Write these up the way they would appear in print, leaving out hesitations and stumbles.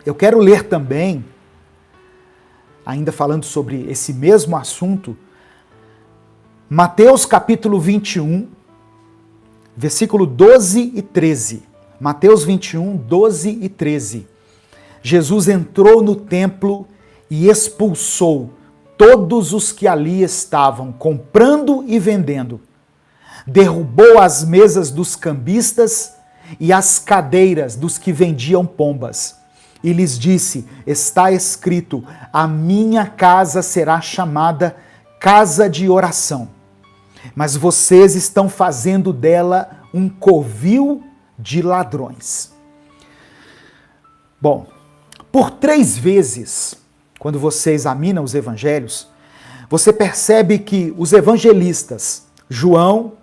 Eu quero ler também, ainda falando sobre esse mesmo assunto, Mateus capítulo 21, versículo 12 e 13. Mateus 21, 12 e 13. Jesus entrou no templo e expulsou todos os que ali estavam, comprando e vendendo. Derrubou as mesas dos cambistas e as cadeiras dos que vendiam pombas. E lhes disse: está escrito, a minha casa será chamada casa de oração. Mas vocês estão fazendo dela um covil de ladrões. Bom, por 3 vezes, quando você examina os evangelhos, você percebe que os evangelistas, João,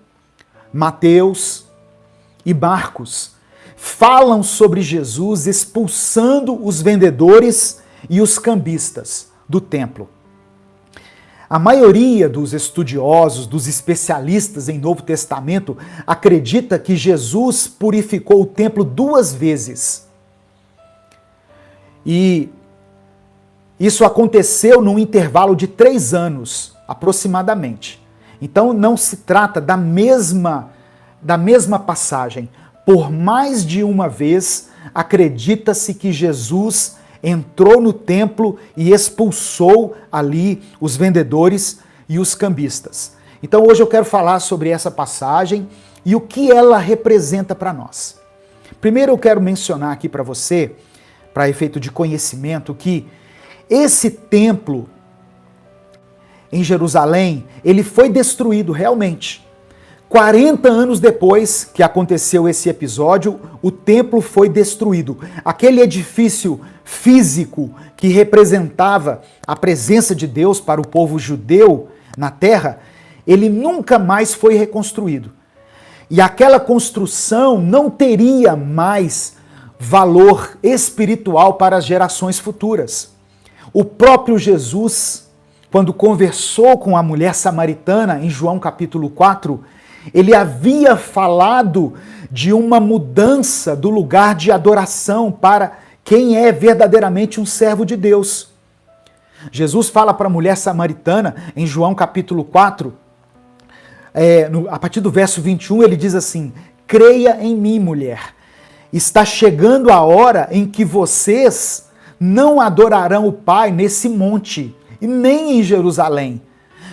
Mateus e Marcos, falam sobre Jesus expulsando os vendedores e os cambistas do templo. A maioria dos estudiosos, dos especialistas em Novo Testamento, acredita que Jesus purificou o templo 2 vezes. E isso aconteceu num intervalo de 3 anos, aproximadamente. Então não se trata da mesma passagem. Por mais de uma vez, acredita-se que Jesus entrou no templo e expulsou ali os vendedores e os cambistas. Então hoje eu quero falar sobre essa passagem e o que ela representa para nós. Primeiro eu quero mencionar aqui para você, para efeito de conhecimento, que esse templo em Jerusalém, ele foi destruído realmente. 40 anos depois que aconteceu esse episódio, o templo foi destruído. Aquele edifício físico que representava a presença de Deus para o povo judeu na terra, ele nunca mais foi reconstruído. E aquela construção não teria mais valor espiritual para as gerações futuras. O próprio Jesus, quando conversou com a mulher samaritana em João capítulo 4, ele havia falado de uma mudança do lugar de adoração para quem é verdadeiramente um servo de Deus. Jesus fala para a mulher samaritana em João capítulo 4, a partir do verso 21, ele diz assim: creia em mim, mulher, está chegando a hora em que vocês não adorarão o Pai nesse monte, e nem em Jerusalém.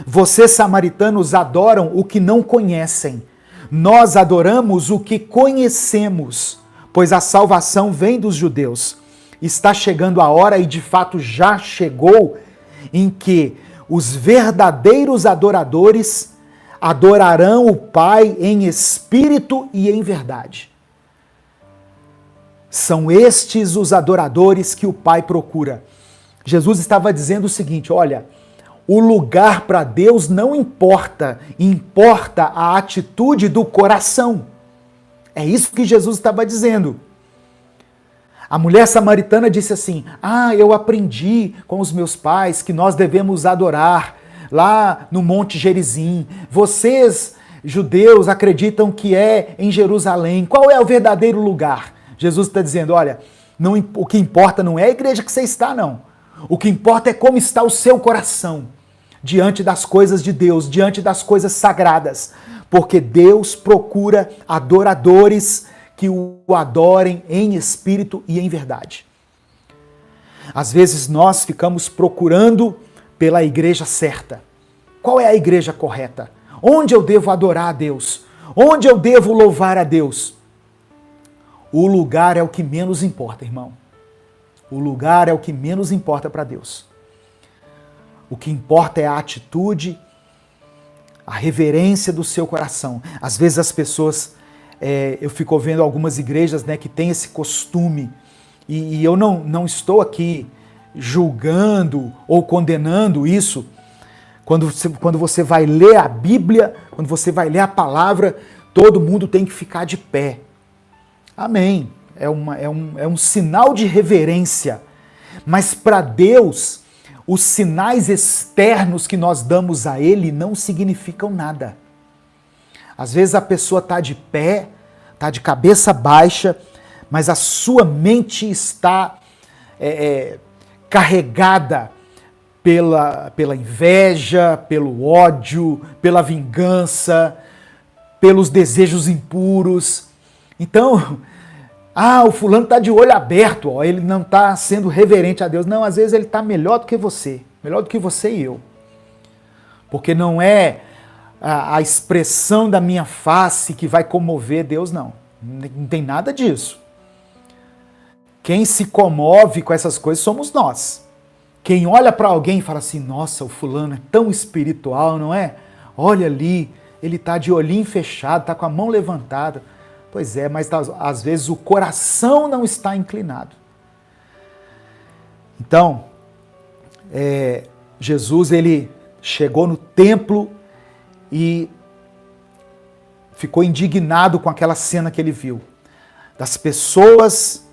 Vocês, samaritanos, adoram o que não conhecem. Nós adoramos o que conhecemos, pois a salvação vem dos judeus. Está chegando a hora, e de fato já chegou, em que os verdadeiros adoradores adorarão o Pai em espírito e em verdade. São estes os adoradores que o Pai procura. Jesus estava dizendo o seguinte: olha, o lugar para Deus não importa, importa a atitude do coração. É isso que Jesus estava dizendo. A mulher samaritana disse assim: eu aprendi com os meus pais que nós devemos adorar lá no Monte Gerizim. Vocês, judeus, acreditam que é em Jerusalém. Qual é o verdadeiro lugar? Jesus está dizendo: olha, o que importa não é a igreja que você está, não. O que importa é como está o seu coração diante das coisas de Deus, diante das coisas sagradas. Porque Deus procura adoradores que o adorem em espírito e em verdade. Às vezes nós ficamos procurando pela igreja certa. Qual é a igreja correta? Onde eu devo adorar a Deus? Onde eu devo louvar a Deus? O lugar é o que menos importa, irmão. O lugar é o que menos importa para Deus. O que importa é a atitude, a reverência do seu coração. Às vezes as pessoas, eu fico vendo algumas igrejas, né, que tem esse costume, e eu não estou aqui julgando ou condenando isso. Quando você vai ler a Bíblia, quando você vai ler a palavra, todo mundo tem que ficar de pé. Amém. É um sinal de reverência. Mas para Deus, os sinais externos que nós damos a Ele não significam nada. Às vezes a pessoa está de pé, está de cabeça baixa, mas a sua mente está carregada pela inveja, pelo ódio, pela vingança, pelos desejos impuros. Então, o fulano está de olho aberto, ó, ele não está sendo reverente a Deus. Não, às vezes ele está melhor do que você e eu. Porque não é a expressão da minha face que vai comover Deus, não. Não tem nada disso. Quem se comove com essas coisas somos nós. Quem olha para alguém e fala assim, nossa, o fulano é tão espiritual, não é? Olha ali, ele está de olhinho fechado, está com a mão levantada. Pois é, mas às vezes o coração não está inclinado. Então, Jesus, ele chegou no templo e ficou indignado com aquela cena que ele viu. Das pessoas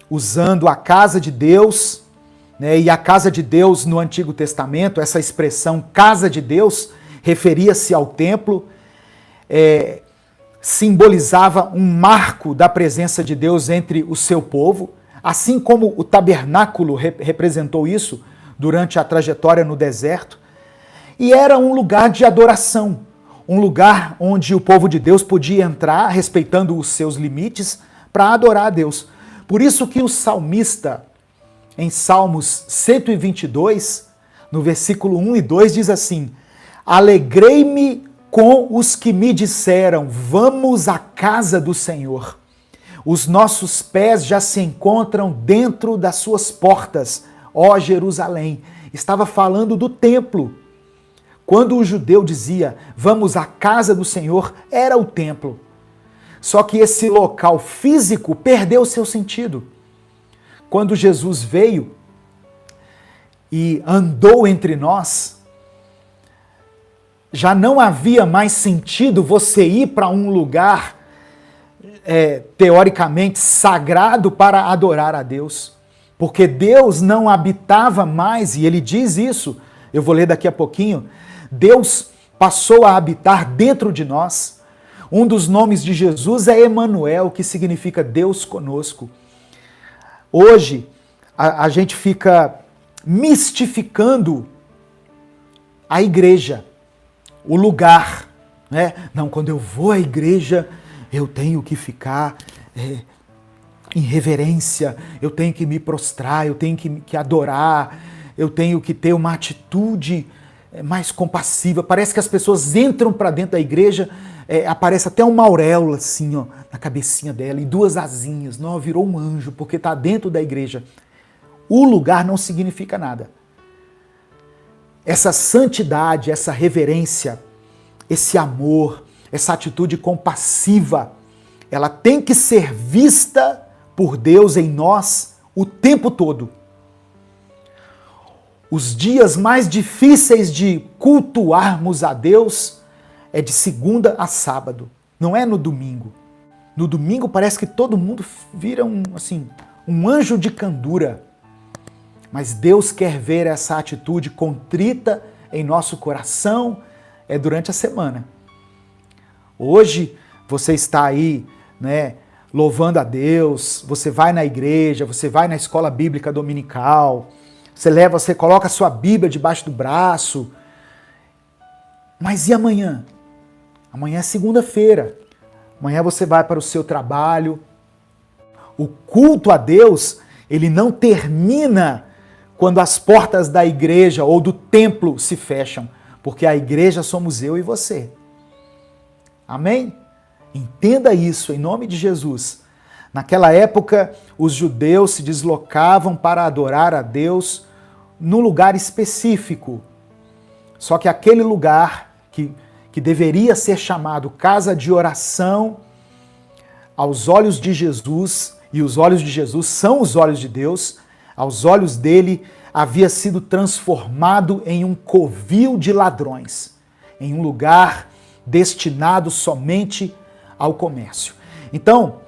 usando a casa de Deus, né, e a casa de Deus no Antigo Testamento, essa expressão casa de Deus, referia-se ao templo, simbolizava um marco da presença de Deus entre o seu povo, assim como o tabernáculo representou isso durante a trajetória no deserto, e era um lugar de adoração, um lugar onde o povo de Deus podia entrar, respeitando os seus limites, para adorar a Deus. Por isso que o salmista, em Salmos 122, no versículo 1 e 2, diz assim, alegrei-me com os que me disseram, vamos à casa do Senhor. Os nossos pés já se encontram dentro das suas portas, ó Jerusalém. Estava falando do templo. Quando o judeu dizia, vamos à casa do Senhor, era o templo. Só que esse local físico perdeu seu sentido. Quando Jesus veio e andou entre nós, já não havia mais sentido você ir para um lugar teoricamente sagrado para adorar a Deus. Porque Deus não habitava mais, e ele diz isso, eu vou ler daqui a pouquinho, Deus passou a habitar dentro de nós. Um dos nomes de Jesus é Emanuel, que significa Deus conosco. Hoje, a gente fica mistificando a igreja, o lugar, né? Não, quando eu vou à igreja, eu tenho que ficar em reverência, eu tenho que me prostrar, eu tenho que adorar, eu tenho que ter uma atitude mais compassiva. Parece que as pessoas entram para dentro da igreja, aparece até uma auréola assim, ó, na cabecinha dela, e duas asinhas. Não, virou um anjo, porque está dentro da igreja. O lugar não significa nada. Essa santidade, essa reverência, esse amor, essa atitude compassiva, ela tem que ser vista por Deus em nós o tempo todo. Os dias mais difíceis de cultuarmos a Deus é de segunda a sábado, não é no domingo. No domingo parece que todo mundo vira um anjo de candura. Mas Deus quer ver essa atitude contrita em nosso coração durante a semana. Hoje você está aí, né, louvando a Deus, você vai na igreja, você vai na escola bíblica dominical, você coloca a sua Bíblia debaixo do braço. Mas e amanhã? Amanhã é segunda-feira. Amanhã você vai para o seu trabalho. O culto a Deus, ele não termina quando as portas da igreja ou do templo se fecham, porque a igreja somos eu e você. Amém? Entenda isso em nome de Jesus. Naquela época, os judeus se deslocavam para adorar a Deus num lugar específico. Só que aquele lugar que deveria ser chamado casa de oração, aos olhos de Jesus, e os olhos de Jesus são os olhos de Deus, aos olhos dele havia sido transformado em um covil de ladrões, em um lugar destinado somente ao comércio. Então,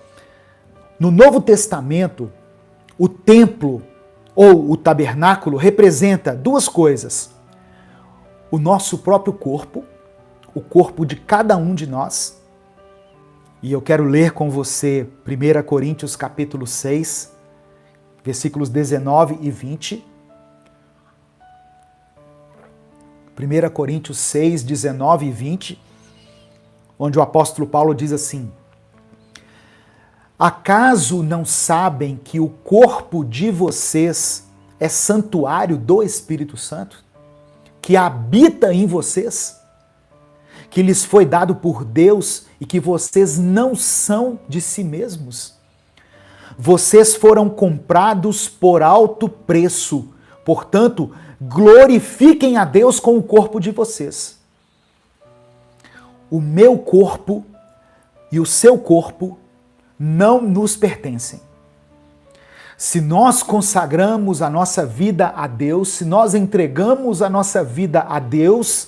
no Novo Testamento, o templo ou o tabernáculo representa duas coisas: o nosso próprio corpo, o corpo de cada um de nós. E eu quero ler com você 1 Coríntios capítulo 6, versículos 19 e 20. 1 Coríntios 6, 19 e 20, onde o apóstolo Paulo diz assim: acaso não sabem que o corpo de vocês é santuário do Espírito Santo, que habita em vocês, que lhes foi dado por Deus e que vocês não são de si mesmos? Vocês foram comprados por alto preço, portanto, glorifiquem a Deus com o corpo de vocês. O meu corpo e o seu corpo não nos pertencem. Se nós consagramos a nossa vida a Deus, se nós entregamos a nossa vida a Deus,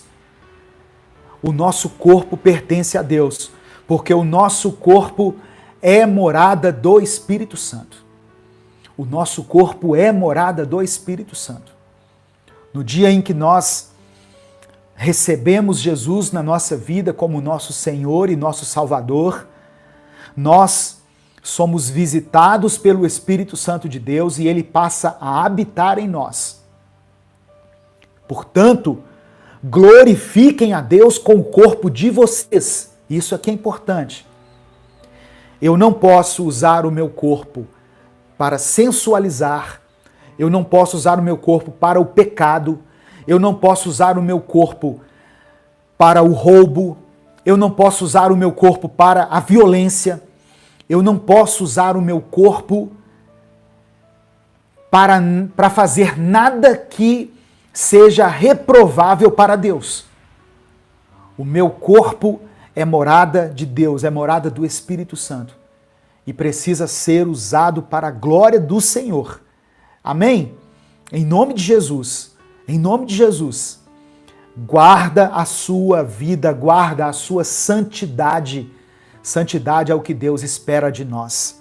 o nosso corpo pertence a Deus, porque o nosso corpo é morada do Espírito Santo. O nosso corpo é morada do Espírito Santo. No dia em que nós recebemos Jesus na nossa vida como nosso Senhor e nosso Salvador, nós somos visitados pelo Espírito Santo de Deus e ele passa a habitar em nós. Portanto, glorifiquem a Deus com o corpo de vocês. Isso aqui é importante. Eu não posso usar o meu corpo para sensualizar, eu não posso usar o meu corpo para o pecado, eu não posso usar o meu corpo para o roubo, eu não posso usar o meu corpo para a violência, eu não posso usar o meu corpo para fazer nada que seja reprovável para Deus. O meu corpo é morada de Deus, é morada do Espírito Santo e precisa ser usado para a glória do Senhor. Amém? Em nome de Jesus, guarda a sua vida, guarda a sua santidade. Santidade é o que Deus espera de nós.